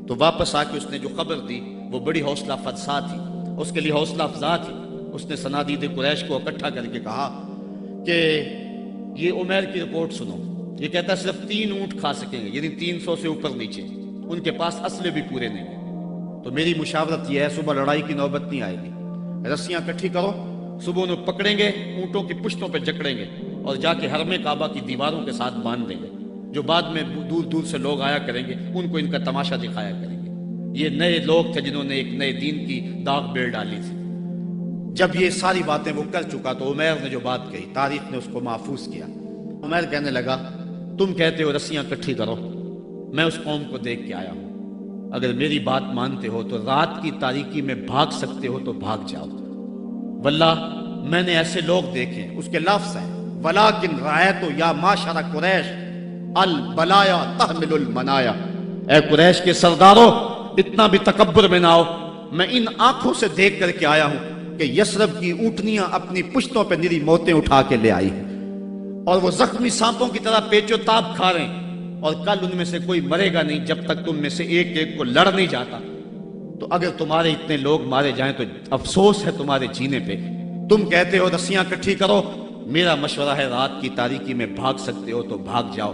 تو واپس آ کے اس نے جو خبر دی وہ بڑی حوصلہ افزا تھی، اس کے لیے حوصلہ افزا تھی. اس نے صنادید قریش کو اکٹھا کر کے کہا کہ یہ عمیر کی رپورٹ سنو. یہ کہتا ہے صرف 3 اونٹ کھا سکیں گے، یعنی 300 سے اوپر نیچے. ان کے پاس اسلحے بھی پورے نہیں ہیں. تو میری مشاورت یہ ہے، صبح لڑائی کی نوبت نہیں آئے گی، رسیاں کٹھی کرو، صبح انہیں پکڑیں گے، اونٹوں کی پشتوں پہ جکڑیں گے اور جا کے حرم کعبہ کی دیواروں کے ساتھ باندھ دیں گے. جو بعد میں دور دور سے لوگ آیا کریں گے ان کو ان کا تماشا دکھایا کریں گے. یہ نئے لوگ تھے جنہوں نے ایک نئے دین کی داغ بیل ڈالی تھی. جب یہ ساری باتیں وہ کر چکا تو عمیر نے جو بات کہی تاریخ نے اس کو محفوظ کیا. عمیر کہنے لگا تم کہتے ہو رسیاں کٹھی کرو، میں اس قوم کو دیکھ کے آیا ہوں. اگر میری بات مانتے ہو تو رات کی تاریکی میں بھاگ سکتے ہو تو بھاگ جاؤ. واللہ میں نے ایسے لوگ دیکھے، اس کے لفظ ہیں ولیکن رأیت یا معشر قریش البلایا تحمل المنایا. اے قریش کے سرداروں اتنا بھی تکبر میں نہ آؤ. میں ان آنکھوں سے دیکھ کر کے آیا ہوں کہ یثرب کی اونٹنیاں اپنی پشتوں پہ نری موتیں اٹھا کے لے آئی ہیں اور وہ زخمی سانپوں کی طرح پیچو تاب کھا رہے ہیں، اور کل ان میں سے کوئی مرے گا نہیں جب تک تم میں سے ایک ایک کو لڑ نہیں جاتا. تو اگر تمہارے اتنے لوگ مارے جائیں تو افسوس ہے تمہارے جینے پہ. تم کہتے ہو رسیاں کٹھی کرو، میرا مشورہ ہے رات کی تاریکی میں بھاگ سکتے ہو تو بھاگ جاؤ.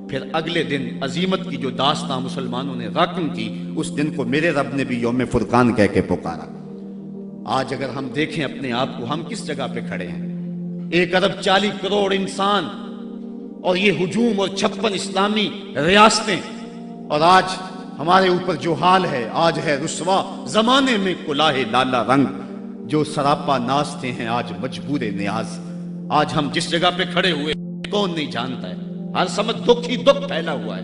پھر اگلے دن عزیمت کی جو داستان مسلمانوں نے رقم کی، اس دن کو میرے رب نے بھی یوم فرقان کہہ کے پکارا. آج اگر ہم دیکھیں اپنے آپ کو، ہم کس جگہ پہ کھڑے ہیں؟ 1.40 کروڑ انسان اور یہ ہجوم اور 56 اسلامی ریاستیں، اور آج ہمارے اوپر جو حال ہے، آج ہے رسوا زمانے میں کلاه لالا رنگ. جو سراپا ناز تھے ہیں آج مجبور نیاز. آج ہم جس جگہ پہ کھڑے ہوئے کون نہیں جانتا ہے. ہر سمجھ دکھ ہی دکھ پھیلا ہوا ہے.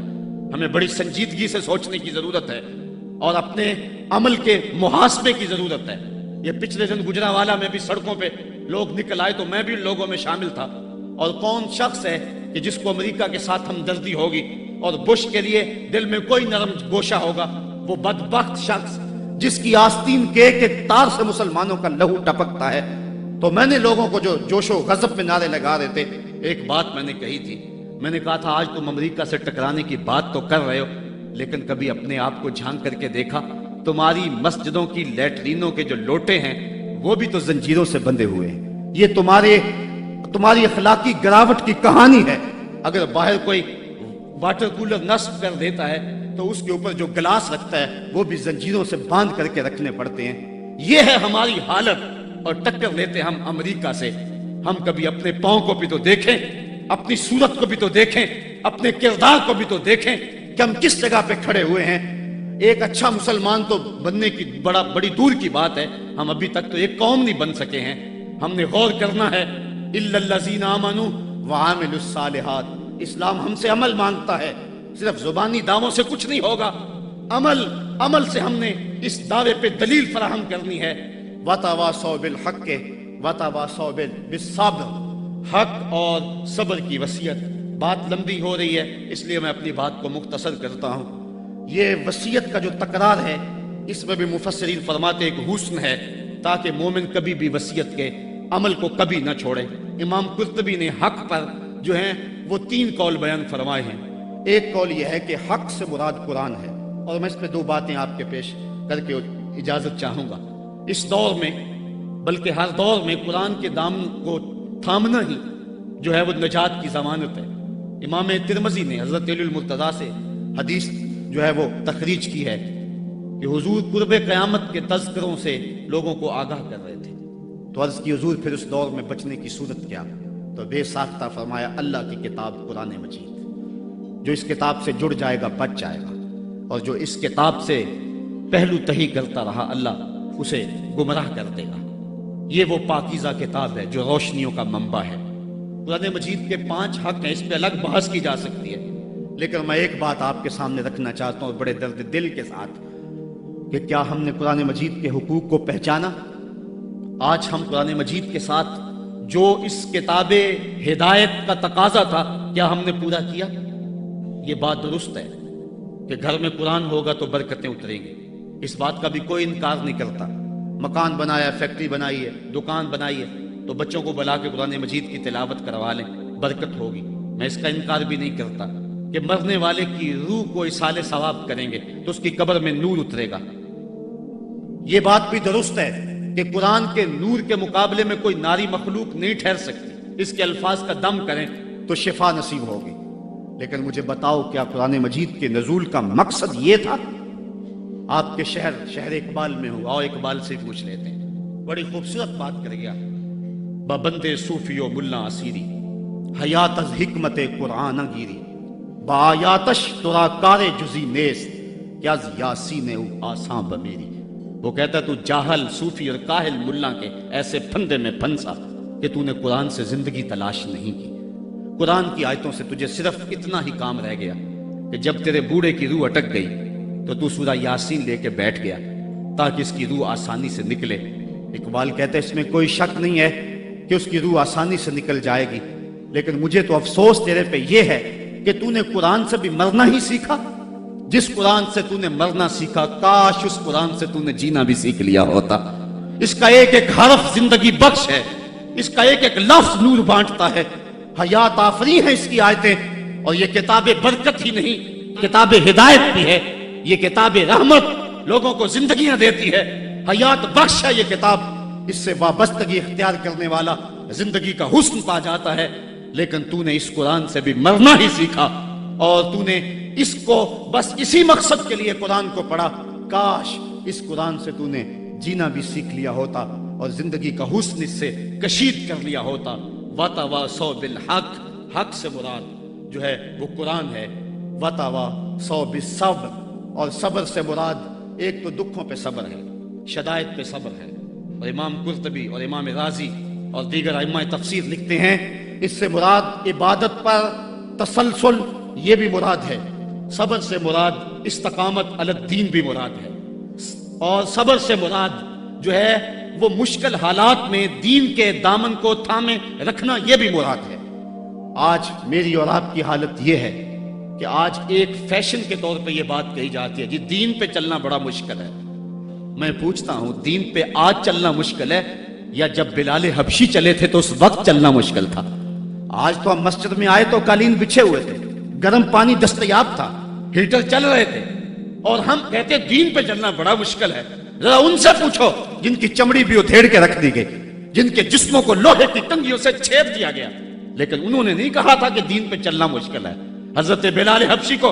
ہمیں بڑی سنجیدگی سے سوچنے کی ضرورت ہے اور اپنے عمل کے محاسبے کی ضرورت ہے. یہ پچھلے دن گجرانوالہ میں بھی سڑکوں پہ لوگ نکل آئے تو میں بھی لوگوں میں شامل تھا. اور کون شخص ہے کہ جس کو امریکہ کے ساتھ ہمدردی ہوگی اور بش کے لیے دل میں کوئی نرم گوشہ ہوگا؟ وہ بدبخت شخص جس کی آستین کے ایک تار سے مسلمانوں کا لہو ٹپکتا ہے. تو میں نے لوگوں کو جو جوش و غضب میں نعرے لگا رہے تھے، ایک بات میں نے کہی تھی. میں نے کہا تھا آج تم امریکہ سے ٹکرانے کی بات تو کر رہے ہو، لیکن کبھی اپنے آپ کو جھانک کر کے دیکھا تمہاری مسجدوں کی لیٹرینوں کے جو لوٹے ہیں وہ بھی تو زنجیروں سے بندھے ہوئے ہیں. یہ تمہاری اخلاقی گراوٹ کی کہانی ہے. اگر باہر کوئی واٹر کولر نصب کر دیتا ہے تو تو اس کے اوپر جو گلاس رکھتا ہے وہ بھی زنجیروں سے باندھ کر کے رکھنے پڑتے ہیں۔ یہ ہے ہماری حالت، اور ٹکر لیتے ہم امریکہ سے۔ ہم کبھی اپنے پاؤں کو بھی تو دیکھیں، اپنی صورت کو بھی تو دیکھیں، اپنے کردار کو بھی تو دیکھیں کہ ہم کس جگہ پہ کھڑے ہوئے ہیں۔ ایک اچھا مسلمان تو بننے کی بڑی دور کی بات ہے، ہم ابھی تک تو ایک قوم نہیں بن سکے ہیں۔ ہم نے غور کرنا ہے، الا الذین آمنوا وعملوا الصالحات۔ اسلام ہم سے عمل مانگتا ہے، صرف زبانی دعووں سے کچھ نہیں ہوگا۔ عمل سے ہم نے اس دعوے پہ دلیل فراہم کرنی ہے۔ وتواصوا بالحق وتواصوا بالصبر، حق اور صبر کی وصیت۔ بات لمبی ہو رہی ہے اس لیے میں اپنی بات کو مختصر کرتا ہوں۔ یہ وصیت کا جو تکرار ہے اس میں بھی مفسرین فرماتے ایک حسن ہے، تاکہ مومن کبھی بھی وصیت کے عمل کو کبھی نہ چھوڑے۔ امام قرطبی نے حق پر جو ہیں وہ 3 قول بیان فرمائے ہیں۔ ایک قول یہ ہے کہ حق سے مراد قرآن ہے، اور میں اس پہ 2 باتیں آپ کے پیش کر کے اجازت چاہوں گا۔ اس دور میں بلکہ ہر دور میں قرآن کے دامن کو تھامنا ہی جو ہے وہ نجات کی ضمانت ہے۔ امام ترمذی نے حضرت علی المرتضیٰ سے حدیث جو ہے وہ تخریج کی ہے کہ حضور قرب قیامت کے تذکروں سے لوگوں کو آگاہ کر رہے تھے، تو عرض کی حضور پھر اس دور میں بچنے کی صورت کیا؟ تو بے ساختہ فرمایا اللہ کی کتاب قرآن مجید، جو اس کتاب سے جڑ جائے گا بچ جائے گا، اور جو اس کتاب سے پہلو تہی کرتا رہا اللہ اسے گمراہ کر دے گا۔ یہ وہ پاکیزہ کتاب ہے جو روشنیوں کا منبع ہے۔ قرآن مجید کے 5 حق ہیں، اس پہ الگ بحث کی جا سکتی ہے، لیکن میں ایک بات آپ کے سامنے رکھنا چاہتا ہوں بڑے درد دل کے ساتھ، کہ کیا ہم نے قرآن مجید کے حقوق کو پہچانا؟ آج ہم قرآن مجید کے ساتھ جو اس کتاب ہدایت کا تقاضا تھا کیا ہم نے پورا کیا؟ یہ بات درست ہے کہ گھر میں قرآن ہوگا تو برکتیں اتریں گی، اس بات کا بھی کوئی انکار نہیں کرتا۔ مکان بنایا، فیکٹری بنائی ہے، دکان بنائی ہے، تو بچوں کو بلا کے قرآن مجید کی تلاوت کروا لیں، برکت ہوگی۔ میں اس کا انکار بھی نہیں کرتا کہ مرنے والے کی روح کو اصال ثواب کریں گے تو اس کی قبر میں نور اترے گا۔ یہ بات بھی درست ہے کہ قرآن کے نور کے مقابلے میں کوئی ناری مخلوق نہیں ٹھہر سکتی، اس کے الفاظ کا دم کریں تو شفا نصیب ہوگی۔ لیکن مجھے بتاؤ، کیا قرآن مجید کے نزول کا مقصد یہ تھا؟ آپ کے شہر اقبال میں ہو، اور اقبال سے پوچھ لیتے ہیں، بڑی خوبصورت بات کر گیا۔ بندے صوفی و ملا اسیری، حیات از حکمت قرآن گیری، بآیاتش ترا کار جزی نیست، کیا یاسین او آساں بمیری۔ وہ کہتا ہے تو جاہل صوفی اور کاہل ملا کے ایسے پھندے میں پھنسا کہ تو نے قرآن سے زندگی تلاش نہیں کی۔ قرآن کی آیتوں سے تجھے صرف اتنا ہی کام رہ گیا کہ جب تیرے بوڑھے کی روح اٹک گئی تو سورہ یاسین لے کے بیٹھ گیا تاکہ اس کی روح آسانی سے نکلے۔ اقبال کہتے ہیں اس میں کوئی شک نہیں ہے کہ اس کی روح آسانی سے نکل جائے گی، لیکن مجھے تو افسوس تیرے پہ یہ ہے کہ تو نے قرآن سے بھی مرنا ہی سیکھا۔ جس قرآن سے تو نے مرنا سیکھا، کاش اس قرآن سے تو نے جینا بھی سیکھ لیا ہوتا۔ اس کا ایک ایک حرف زندگی بخش ہے، اس کا ایک ایک لفظ نور بانٹتا ہے، حیات آفری ہیں اس کی آیتیں، اور یہ کتاب برکت ہی نہیں، کتاب ہدایت بھی ہے، یہ کتاب رحمت لوگوں کو زندگیاں دیتی ہے، حیات بخش ہے یہ کتاب۔ اس سے وابستگی اختیار کرنے والا زندگی کا حسن پا جاتا ہے۔ لیکن تو نے اس قرآن سے بھی مرنا ہی سیکھا، اور تو نے اس کو بس اسی مقصد کے لیے قرآن کو پڑھا۔ کاش اس قرآن سے تو نے جینا بھی سیکھ لیا ہوتا اور زندگی کا حسن اس سے کشید کر لیا ہوتا۔ وتواصوا بالحق، حق سے مراد جو ہے وہ قرآن ہے، وتواصوا بالصبر، اور صبر سے مراد ایک تو دکھوں پہ صبر ہے، شدائد پہ صبر ہے۔ اور امام قرطبی اور امام رازی اور دیگر ائمہ تفسیر لکھتے ہیں اس سے مراد عبادت پر تسلسل یہ بھی مراد ہے، صبر سے مراد استقامت علی الدین بھی مراد ہے، اور صبر سے مراد جو ہے وہ مشکل حالات میں دین کے دامن کو تھامے رکھنا یہ بھی مراد ہے۔ آج میری اور آپ کی حالت یہ ہے کہ آج ایک فیشن کے طور پہ یہ بات کہی جاتی ہے جی دین پہ چلنا بڑا مشکل ہے۔ میں پوچھتا ہوں دین پہ آج چلنا مشکل ہے یا جب بلال حبشی چلے تھے تو اس وقت چلنا مشکل تھا؟ آج تو ہم مسجد میں آئے تو قالین بچھے ہوئے تھے، گرم پانی دستیاب تھا، ہیٹر چل رہے تھے، اور ہم کہتے دین پہ چلنا بڑا مشکل ہے۔ ذرا ان سے پوچھو جن کی چمڑی بھی ادھیڑ کے رکھ دی گئی، جن کے جسموں کو لوہے کی ٹنگیوں سے چھید دیا گیا، لیکن انہوں نے نہیں کہا تھا کہ دین پہ چلنا مشکل ہے۔ حضرت بلال حبشی کو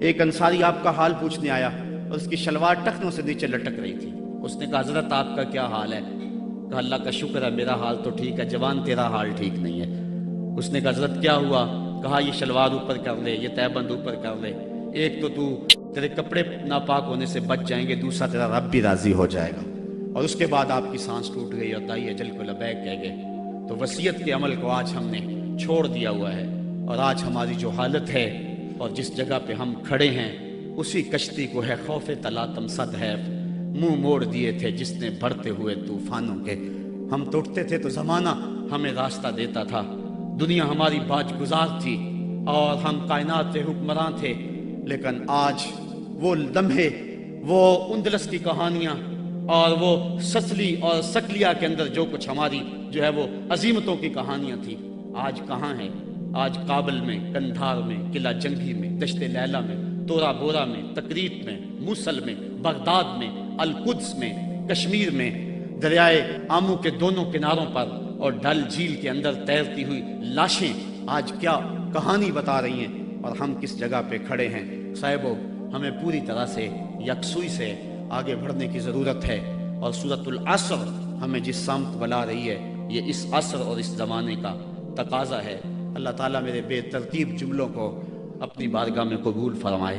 ایک انصاری آپ کا حال پوچھنے آیا اور اس کی شلوار ٹخنوں سے نیچے لٹک رہی تھی۔ اس نے کہا حضرت آپ کا کیا حال ہے؟ کہا اللہ کا شکر ہے میرا حال تو ٹھیک ہے، جوان تیرا حال ٹھیک نہیں ہے۔ اس نے کہا حضرت کیا ہوا؟ کہا یہ شلوار اوپر کر لے، یہ تہبند اوپر کر لے، ایک تو تیرے کپڑے ناپاک ہونے سے بچ جائیں گے، دوسرا تیرا رب بھی راضی ہو جائے گا۔ اور اس کے بعد آپ کی سانس ٹوٹ گئی اور دائی اجل کو لبیک کہہ گئے۔ تو وصیت کے عمل کو آج ہم نے چھوڑ دیا ہوا ہے، اور آج ہماری جو حالت ہے اور جس جگہ پہ ہم کھڑے ہیں، اسی کشتی کو ہے خوف تلاتم صد ہے منہ موڑ دیے تھے جس نے بڑھتے ہوئے طوفانوں کے۔ ہم ٹوٹتے تھے تو زمانہ ہمیں راستہ دیتا تھا، دنیا ہماری باج گزار تھی اور ہم کائنات کے حکمراں تھے، لیکن آج وہ لمحے، وہ اندلس کی کہانیاں اور وہ سسلی اور سکلیا کے اندر جو کچھ ہماری جو ہے وہ عظیمتوں کی کہانیاں تھیں، آج کہاں ہیں؟ آج کابل میں، کندھار میں، قلعہ جنگی میں، دشت لیلہ میں، تورا بورا میں، تکریت میں، موصل میں، بغداد میں، القدس میں، کشمیر میں، دریائے آمو کے دونوں کناروں پر اور ڈل جھیل کے اندر تیرتی ہوئی لاشیں آج کیا کہانی بتا رہی ہیں، اور ہم کس جگہ پہ کھڑے ہیں؟ صاحبو، ہمیں پوری طرح سے یکسوئی سے آگے بڑھنے کی ضرورت ہے، اور سورۃ العصر ہمیں جس سمت بلا رہی ہے، یہ اس عصر اور اس زمانے کا تقاضا ہے۔ اللہ تعالیٰ میرے بے ترتیب جملوں کو اپنی بارگاہ میں قبول فرمائے،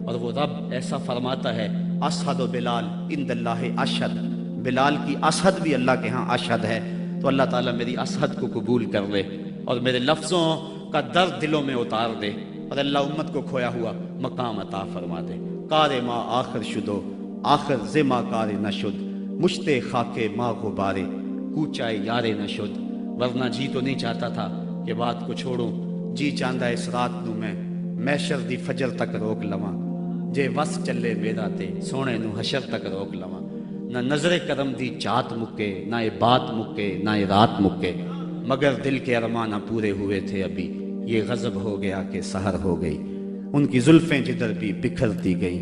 اور وہ رب ایسا فرماتا ہے اشہد بلال عند اللہ اشہد، بلال کی اشہد بھی اللہ کے ہاں اشہد ہے، تو اللہ تعالیٰ میری اشہد کو قبول کر لے اور میرے لفظوں کا درد دلوں میں اتار دے، اور اللہ امت کو کھویا ہوا مقام عطا فرما دے۔ کار ما آخر شدو آخر زما کار نشد، مشتے خاک ما غبارے کوچائے یارے نشد۔ ورنہ جی تو نہیں چاہتا تھا کہ بات کو چھوڑوں، جی چاندہ اس رات نو میں محشر دی فجر تک روک لواں، جے وس چلے میرا تے سونے نو حشر تک روک لواں۔ نہ نظر کرم دی چات مکے، نہ یہ بات مکے، نہ یہ رات مکے، مگر دل کے ارمان پورے ہوئے تھے ابھی، یہ غضب ہو گیا کہ سحر ہو گئی۔ ان کی زلفیں جدھر بھی بکھرتی گئی،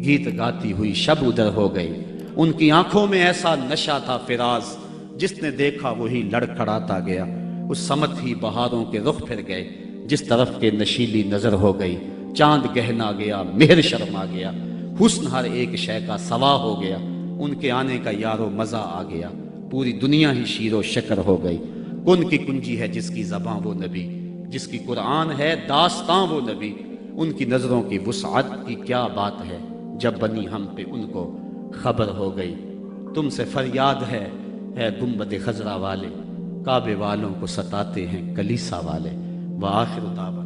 گیت گاتی ہوئی شب ادھر ہو گئی۔ ان کی آنکھوں میں ایسا نشہ تھا فراز، جس نے دیکھا وہی لڑکھڑاتا گیا۔ اس سمت ہی بہاروں کے رخ پھر گئے، جس طرف کے نشیلی نظر ہو گئی۔ چاند گہنا گیا، مہر شرما گیا، حسن ہر ایک شے کا سوا ہو گیا۔ ان کے آنے کا یارو مزہ آ گیا، پوری دنیا ہی شیر و شکر ہو گئی۔ کن کی کنجی ہے جس کی زباں وہ نبی، جس کی قرآن ہے داستاں وہ نبی۔ ان کی نظروں کی وسعت کی کیا بات ہے، جب بنی ہم پہ ان کو خبر ہو گئی۔ تم سے فریاد ہے گنبد خضرا والے، کعبے والوں کو ستاتے ہیں کلیسا والے۔ وآخر دعوانا